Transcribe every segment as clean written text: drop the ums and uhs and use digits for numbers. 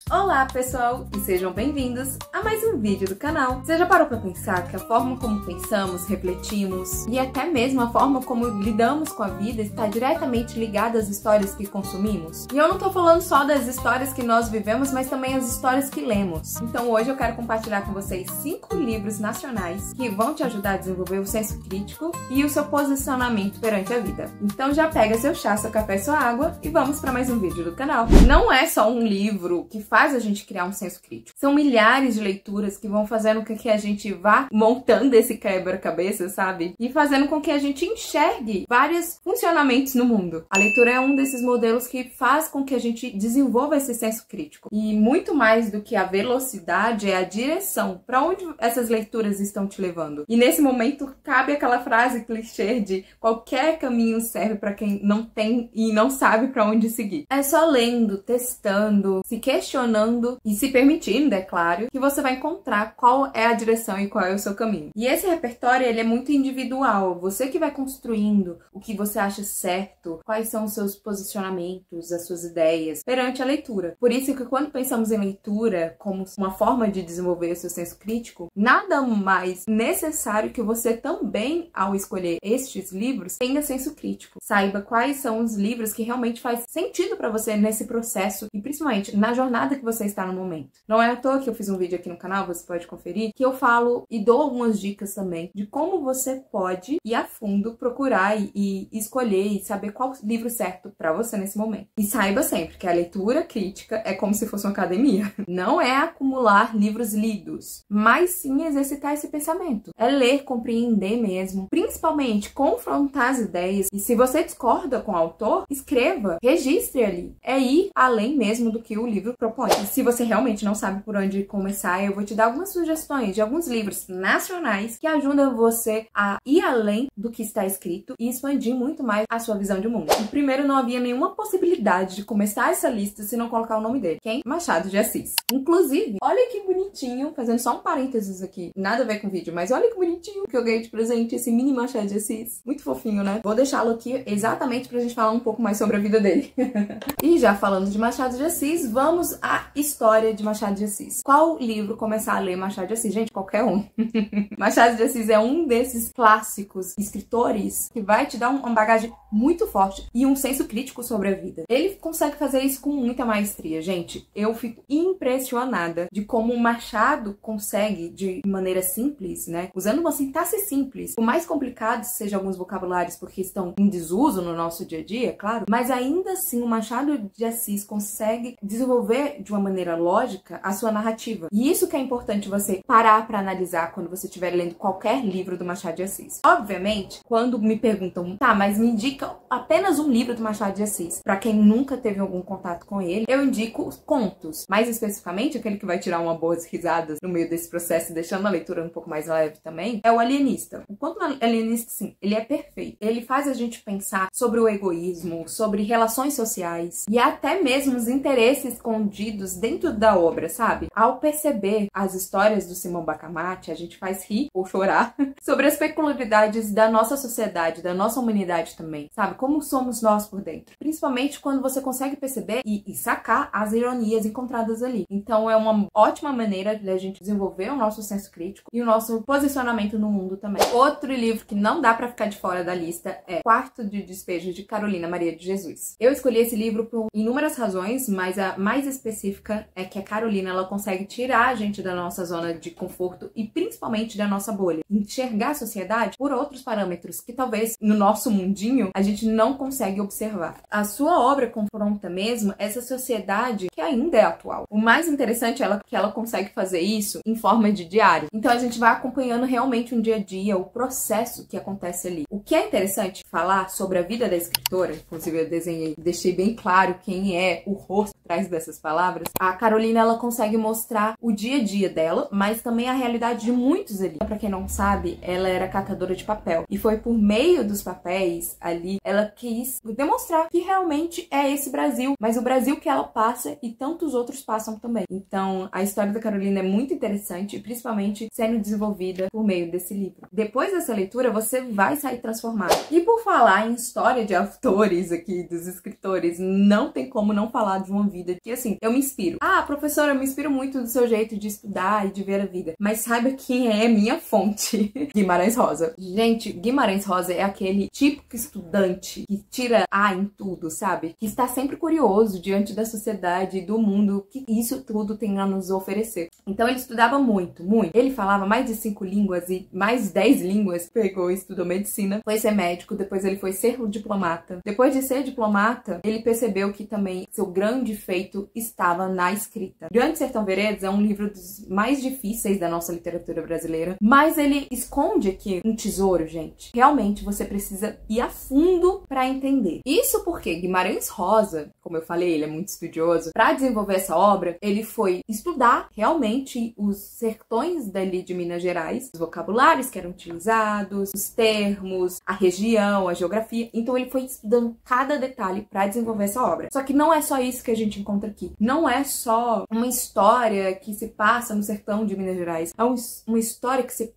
Olá pessoal, e sejam bem-vindos a mais um vídeo do canal. Você já parou pra pensar que a forma como pensamos, refletimos e até mesmo a forma como lidamos com a vida está diretamente ligada às histórias que consumimos? E eu não tô falando só das histórias que nós vivemos, mas também as histórias que lemos. Então hoje eu quero compartilhar com vocês 5 livros nacionais que vão te ajudar a desenvolver o senso crítico e o seu posicionamento perante a vida. Então já pega seu chá, seu café, sua água e vamos para mais um vídeo do canal. Não é só um livro que faz a gente criar um senso crítico. São milhares de leituras que vão fazendo com que a gente vá montando esse quebra-cabeça, sabe? E fazendo com que a gente enxergue vários funcionamentos no mundo. A leitura é um desses modelos que faz com que a gente desenvolva esse senso crítico. E muito mais do que a velocidade é a direção. Para onde essas leituras estão te levando? E nesse momento cabe aquela frase clichê de qualquer caminho serve para quem não tem e não sabe para onde seguir. É só lendo, testando, se questionando e se permitindo, é claro, que você vai encontrar qual é a direção e qual é o seu caminho. E esse repertório, ele é muito individual. Você que vai construindo o que você acha certo, quais são os seus posicionamentos, as suas ideias perante a leitura. Por isso que quando pensamos em leitura como uma forma de desenvolver o seu senso crítico, nada mais necessário que você também, ao escolher estes livros, tenha senso crítico. Saiba quais são os livros que realmente faz sentido para você nesse processo e principalmente na jornada que você está no momento. Não é à toa que eu fiz um vídeo aqui no canal, você pode conferir, que eu falo e dou algumas dicas também de como você pode ir a fundo, procurar e escolher e saber qual livro certo para você nesse momento. E saiba sempre que a leitura crítica é como se fosse uma academia. Não é acumular livros lidos, mas sim exercitar esse pensamento. É ler, compreender mesmo, principalmente confrontar as ideias. E se você discorda com o autor, escreva, registre ali. É ir além mesmo do que o livro propõe. E se você realmente não sabe por onde começar, eu vou te dar algumas sugestões de alguns livros nacionais que ajudam você a ir além do que está escrito e expandir muito mais a sua visão de mundo. E primeiro, não havia nenhuma possibilidade de começar essa lista se não colocar o nome dele. Quem? Machado de Assis. Inclusive, olha que bonitinho, fazendo só um parênteses aqui, nada a ver com o vídeo, mas olha que bonitinho que eu ganhei de presente esse mini Machado de Assis. Muito fofinho, né? Vou deixá-lo aqui exatamente pra gente falar um pouco mais sobre a vida dele. E já falando de Machado de Assis, vamos à história de Machado de Assis. Qual livro começar a ler Machado de Assis? Gente, qualquer um. Machado de Assis é um desses clássicos escritores que vai te dar uma bagagem muito forte e um senso crítico sobre a vida. Ele consegue fazer isso com muita maestria, gente. Eu fico impressionada de como o Machado consegue, de maneira simples, né, usando uma sintaxe simples, por mais complicado seja alguns vocabulários porque estão em desuso no nosso dia a dia, claro, mas ainda assim o Machado de Assis consegue desenvolver de uma maneira lógica a sua narrativa. E isso que é importante você parar para analisar quando você estiver lendo qualquer livro do Machado de Assis. Obviamente, quando me perguntam, tá, mas me indica apenas um livro do Machado de Assis. Para quem nunca teve algum contato com ele, eu indico os contos. Mais especificamente, aquele que vai tirar uma boas risadas no meio desse processo, deixando a leitura um pouco mais leve também, é o Alienista. O conto Alienista, sim, ele é perfeito. Ele faz a gente pensar sobre o egoísmo, sobre relações sociais e até mesmo os interesses escondidos dentro da obra, sabe? Ao perceber as histórias do Simão Bacamarte, a gente faz rir ou chorar sobre as peculiaridades da nossa sociedade, da nossa humanidade também, sabe? Como somos nós por dentro. Principalmente quando você consegue perceber e sacar as ironias encontradas ali. Então é uma ótima maneira de a gente desenvolver o nosso senso crítico e o nosso posicionamento no mundo também. Outro livro que não dá pra ficar de fora da lista é Quarto de Despejo, de Carolina Maria de Jesus. Eu escolhi esse livro por inúmeras razões, mas a mais específica é que a Carolina, ela consegue tirar a gente da nossa zona de conforto e principalmente da nossa bolha. Enxergar a sociedade por outros parâmetros que talvez no nosso mundinho a gente não consegue observar. A sua obra confronta mesmo essa sociedade que ainda é atual. O mais interessante é que ela consegue fazer isso em forma de diário. Então a gente vai acompanhando realmente um dia a dia, o processo que acontece ali. O que é interessante falar sobre a vida da escritora, inclusive eu desenhei, deixei bem claro quem é o rosto atrás dessas palavras. A Carolina, ela consegue mostrar o dia a dia dela, mas também a realidade de muitos ali. Pra quem não sabe, ela era catadora de papel. E foi por meio dos papéis ali, ela quis demonstrar que realmente é esse Brasil. Mas o Brasil que ela passa e tantos outros passam também. Então, a história da Carolina é muito interessante, principalmente sendo desenvolvida por meio desse livro. Depois dessa leitura, você vai sair transformado. E por falar em história de autores aqui, dos escritores, não tem como não falar de uma vida que, assim, eu me inspiro. Ah, professora, eu me inspiro muito do seu jeito de estudar e de ver a vida. Mas saiba quem é minha fonte. Guimarães Rosa. Gente, Guimarães Rosa é aquele típico estudante que tira A em tudo, sabe? Que está sempre curioso diante da sociedade e do mundo que isso tudo tem a nos oferecer. Então ele estudava muito, muito. Ele falava mais de 5 línguas e mais de 10 línguas. Pegou e estudou medicina, foi ser médico, depois ele foi ser diplomata. Depois de ser diplomata, ele percebeu que também seu grande feito estava na escrita. Grande Sertão Veredas é um livro dos mais difíceis da nossa literatura brasileira, mas ele esconde aqui um tesouro, gente. Realmente você precisa ir a fundo para entender. Isso porque Guimarães Rosa, como eu falei, ele é muito estudioso. Para desenvolver essa obra, ele foi estudar realmente os sertões dali de Minas Gerais, os vocabulários que eram utilizados, os termos, a região, a geografia. Então ele foi estudando cada detalhe para desenvolver essa obra. Só que não é só isso que a gente encontra aqui. Não é só uma história que se passa no sertão de Minas Gerais. É uma história que se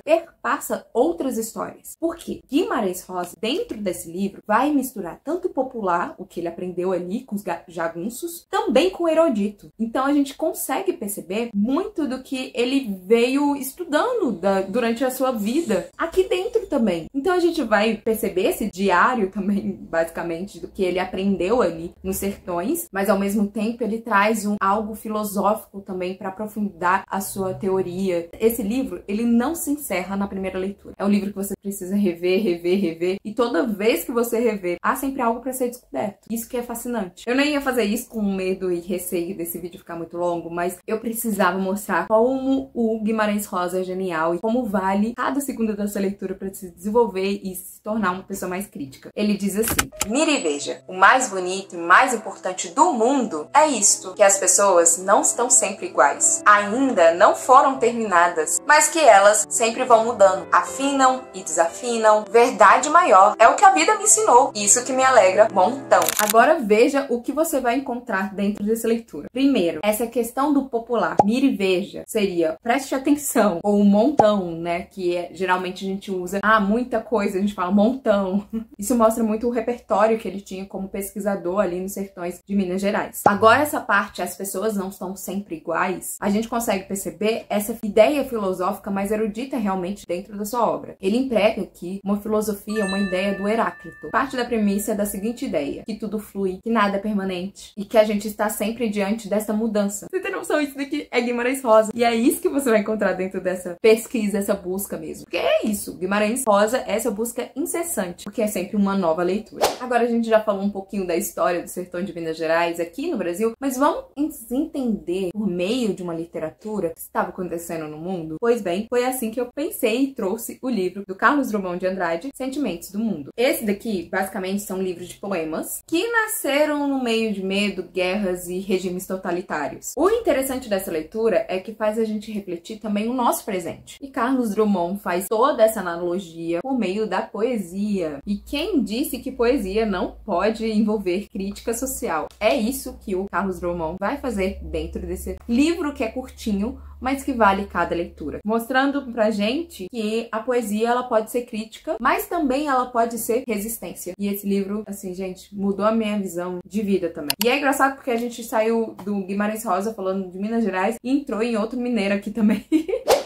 perpassa outras histórias. Por quê? Guimarães Rosa, dentro desse livro, vai misturar tanto o popular, o que ele aprendeu ali com os jagunços, também com o erudito. Então a gente consegue perceber muito do que ele veio estudando durante a sua vida aqui dentro também. Então a gente vai perceber esse diário também, basicamente, do que ele aprendeu ali nos sertões, mas ao mesmo tempo ele traz algo filosófico também para aprofundar a sua teoria. Esse livro, ele não se encerra na primeira leitura. É um livro que você precisa rever, rever, rever, e toda vez que você rever, há sempre algo para ser descoberto. Isso que é fascinante. Eu nem ia fazer isso com medo e receio desse vídeo ficar muito longo, mas eu precisava mostrar como o Guimarães Rosa é genial e como vale cada segundo dessa leitura para se desenvolver e se tornar uma pessoa mais crítica. Ele diz assim: mire e veja, o mais bonito e mais importante do mundo é isto, que as pessoas não estão sempre iguais, ainda não foram terminadas, mas que elas sempre vão mudando, afinam e desafinam. Verdade maior é o que a vida me ensinou, isso que me alegra montão. Agora veja o que você vai encontrar dentro dessa leitura. Primeiro, essa questão do popular, mire e veja, seria preste atenção, ou montão, né, que geralmente a gente usa, muita coisa, a gente fala montão. Isso mostra muito o repertório que ele tinha como pesquisador ali nos sertões de Minas Gerais. Agora essa parte, as pessoas não estão sempre iguais, a gente consegue perceber essa ideia filosófica mais erudita realmente dentro da sua obra. Ele emprega aqui uma filosofia, uma ideia do Heráclito. Parte da premissa é da seguinte ideia: que tudo flui, que nada é permanente e que a gente está sempre diante dessa mudança. Você tem noção? Isso daqui é Guimarães Rosa. E é isso que você vai encontrar dentro dessa pesquisa, essa busca mesmo. Porque é isso, Guimarães Rosa, essa busca incessante, porque é sempre uma nova leitura. Agora a gente já falou um pouquinho da história do sertão de Minas Gerais aqui no Brasil, mas vamos entender por meio de uma literatura o que estava acontecendo no mundo? Pois bem, foi assim que eu pensei e trouxe o livro do Carlos Drummond de Andrade, Sentimentos do Mundo. Esse daqui, basicamente, são livros de poemas que nasceram no meio de medo, guerras e regimes totalitários. O interessante dessa leitura é que faz a gente refletir também o nosso presente. E Carlos Drummond faz toda essa analogia por meio da poesia. E quem disse que poesia não pode envolver crítica social? É isso que o Carlos Drummond vai fazer dentro desse livro que é curtinho, mas que vale cada leitura, mostrando pra gente que a poesia ela pode ser crítica, mas também ela pode ser resistência. E esse livro, assim, gente, mudou a minha visão de vida também. E é engraçado porque a gente saiu do Guimarães Rosa falando de Minas Gerais e entrou em outro mineiro aqui também.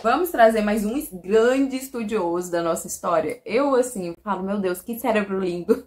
Vamos trazer mais um grande estudioso da nossa história. Eu, assim, falo, meu Deus, que cérebro lindo.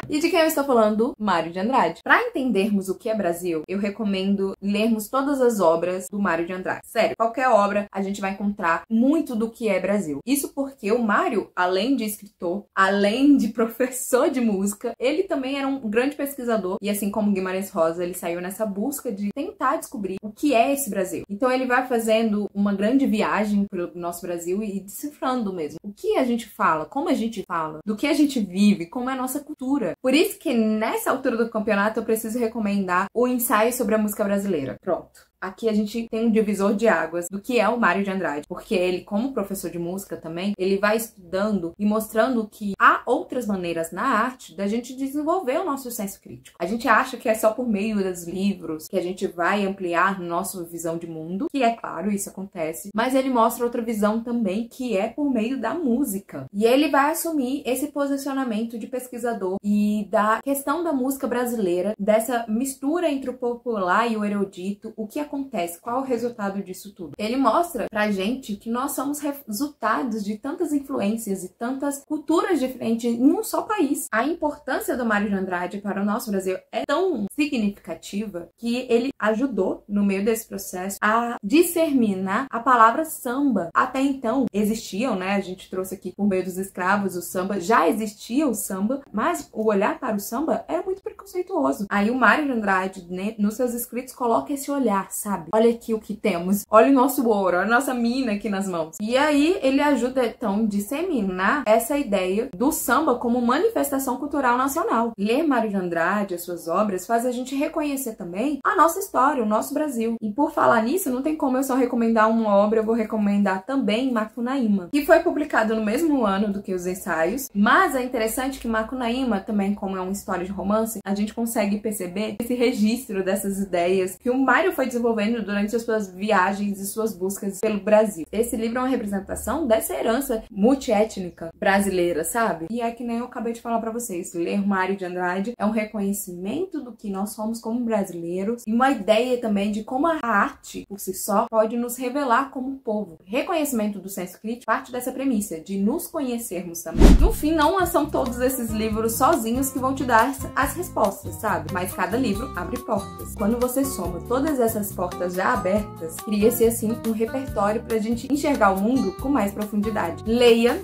E de quem eu estou falando? Mário de Andrade. Para entendermos o que é Brasil, eu recomendo lermos todas as obras do Mário de Andrade. Sério, qualquer obra a gente vai encontrar muito do que é Brasil. Isso porque o Mário, além de escritor, além de professor de música, ele também era um grande pesquisador. E assim como Guimarães Rosa, ele saiu nessa busca de tentar descobrir o que é esse Brasil. Então ele vai fazendo uma grande viagem pelo nosso Brasil e decifrando mesmo o que a gente fala, como a gente fala, do que a gente vive, como é a nossa cultura. Por isso que nessa altura do campeonato eu preciso recomendar o ensaio sobre a música brasileira. Pronto. aqui a gente tem um divisor de águas do que é o Mário de Andrade, porque ele, como professor de música também, ele vai estudando e mostrando que há outras maneiras na arte da gente desenvolver o nosso senso crítico. A gente acha que é só por meio dos livros que a gente vai ampliar nossa visão de mundo, que é claro, isso acontece, mas ele mostra outra visão também, que é por meio da música. E ele vai assumir esse posicionamento de pesquisador e da questão da música brasileira, dessa mistura entre o popular e o erudito, o que acontece, qual é o resultado disso tudo. Ele mostra pra gente que nós somos resultados de tantas influências e tantas culturas diferentes em um só país. A importância do Mário de Andrade para o nosso Brasil é tão significativa que ele ajudou, no meio desse processo, a disseminar a palavra samba. Até então existiam, né, a gente trouxe aqui por meio dos escravos o samba, já existia o samba, mas o olhar para o samba era muito preconceituoso. Aí o Mário de Andrade, né, nos seus escritos, coloca esse olhar, sabe? Olha aqui o que temos, olha o nosso ouro, olha a nossa mina aqui nas mãos. E aí ele ajuda, então, a disseminar essa ideia do samba como manifestação cultural nacional. Ler Mário de Andrade, as suas obras, faz a gente reconhecer também a nossa história, o nosso Brasil. E por falar nisso, não tem como eu só recomendar uma obra, eu vou recomendar também Macunaíma, que foi publicado no mesmo ano do que os ensaios, mas é interessante que Macunaíma, também como é uma história de romance, a gente consegue perceber esse registro dessas ideias que o Mário foi desenvolvendo durante as suas viagens e suas buscas pelo Brasil. Esse livro é uma representação dessa herança multiétnica brasileira, sabe? E é que nem eu acabei de falar pra vocês, ler Mário de Andrade é um reconhecimento do que nós somos como brasileiros e uma ideia também de como a arte, por si só, pode nos revelar como povo. Reconhecimento do senso crítico parte dessa premissa, de nos conhecermos também. No fim, não são todos esses livros sozinhos que vão te dar as respostas, sabe? Mas cada livro abre portas. Quando você soma todas essas portas já abertas, cria-se assim um repertório pra gente enxergar o mundo com mais profundidade. Leia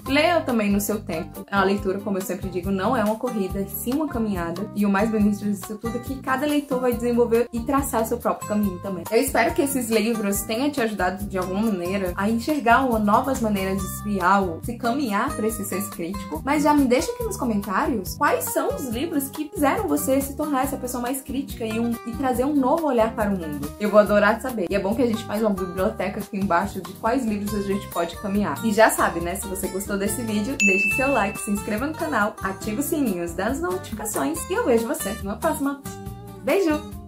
também no seu tempo. A leitura, como eu sempre digo, não é uma corrida, sim uma caminhada. E o mais bonito disso tudo é que cada leitor vai desenvolver e traçar seu próprio caminho também. Eu espero que esses livros tenham te ajudado de alguma maneira a enxergar novas maneiras de se caminhar para esse senso crítico. Mas já me deixa aqui nos comentários quais são os livros que fizeram você se tornar essa pessoa mais crítica e trazer um novo olhar para o mundo. Eu vou adorar saber. E é bom que a gente faz uma biblioteca aqui embaixo de quais livros a gente pode caminhar. E já sabe, né? Se você gostou desse vídeo, deixe seu like, se inscreva no canal, ative o sininho das notificações e eu vejo você numa próxima. Beijo!